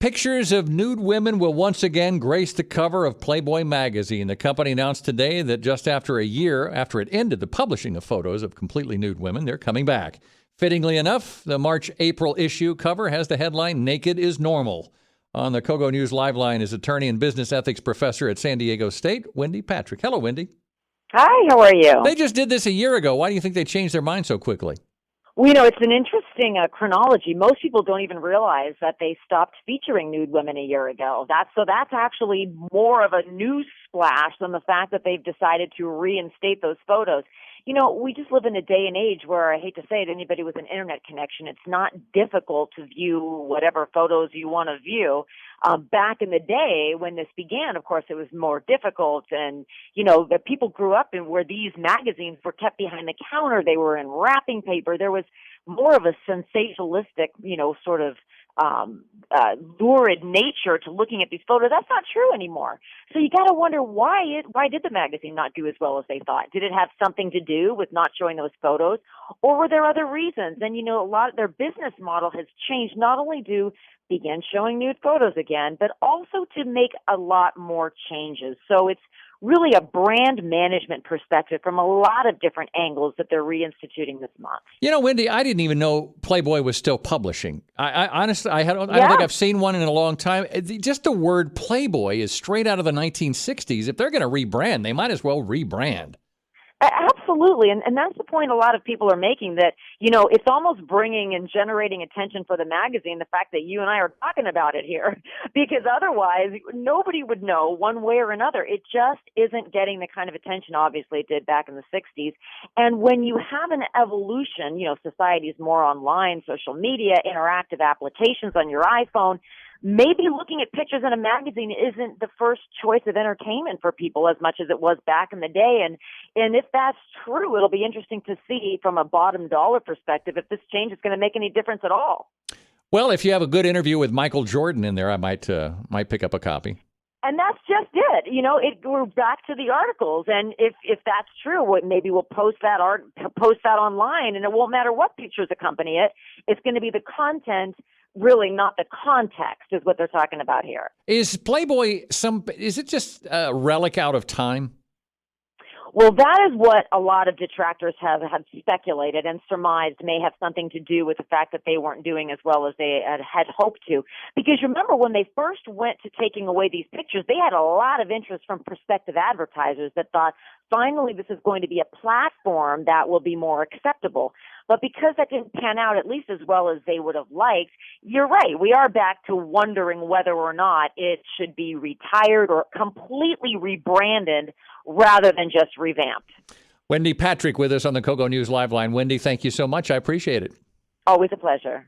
Pictures of nude women will once again grace the cover of Playboy magazine. The company announced today that just after a year after it ended the publishing of photos of completely nude women, they're coming back. Fittingly enough, the March-April issue cover has the headline, "Naked is Normal." On the KOGO News Live line is attorney and business ethics professor at San Diego State, Wendy Patrick. Hello, Wendy. Hi, how are you? They just did this a year ago. Why do you think they changed their mind so quickly? Well, it's an interesting chronology. Most people don't even realize that they stopped featuring nude women a year ago. That's actually more of a news splash than the fact that they've decided to reinstate those photos. We just live in a day and age where, I hate to say it, anybody with an internet connection, it's not difficult to view whatever photos you want to view. Back in the day when this began, of course, it was more difficult. And, the people grew up in where these magazines were kept behind the counter. They were in wrapping paper. There was more of a sensationalistic, sort of lurid nature to looking at these photos. That's not true anymore. So you got to wonder why did the magazine not do as well as they thought? Did it have something to do with not showing those photos, or were there other reasons? And a lot of their business model has changed, not only to begin showing nude photos again, but also to make a lot more changes. So it's really a brand management perspective from a lot of different angles that they're reinstituting this month. Wendy, I didn't even know Playboy was still publishing. I honestly, I don't think I've seen one in a long time. Just the word Playboy is straight out of the 1960s. If they're going to rebrand, they might as well rebrand. Absolutely. And that's the point a lot of people are making, that, it's almost bringing and generating attention for the magazine, the fact that you and I are talking about it here, because otherwise nobody would know one way or another. It just isn't getting the kind of attention, obviously, it did back in the 60s. And when you have an evolution, society is more online, social media, interactive applications on your iPhone, maybe looking at pictures in a magazine isn't the first choice of entertainment for people as much as it was back in the day. And if that's true, it'll be interesting to see from a bottom dollar perspective if this change is going to make any difference at all. Well, if you have a good interview with Michael Jordan in there, I might pick up a copy. And that's just it. We're back to the articles, and if that's true, maybe we'll post that online, and it won't matter what pictures accompany it. It's going to be the content, really, not the context, is what they're talking about here. Is Playboy is it just a relic out of time? Well, that is what a lot of detractors have speculated and surmised may have something to do with the fact that they weren't doing as well as they had hoped to. Because remember, when they first went to taking away these pictures, they had a lot of interest from prospective advertisers that thought, finally, this is going to be a platform that will be more acceptable. But because that didn't pan out at least as well as they would have liked, you're right. We are back to wondering whether or not it should be retired or completely rebranded rather than just revamped. Wendy Patrick with us on the KOGO News Live line. Wendy, thank you so much. I appreciate it. Always a pleasure.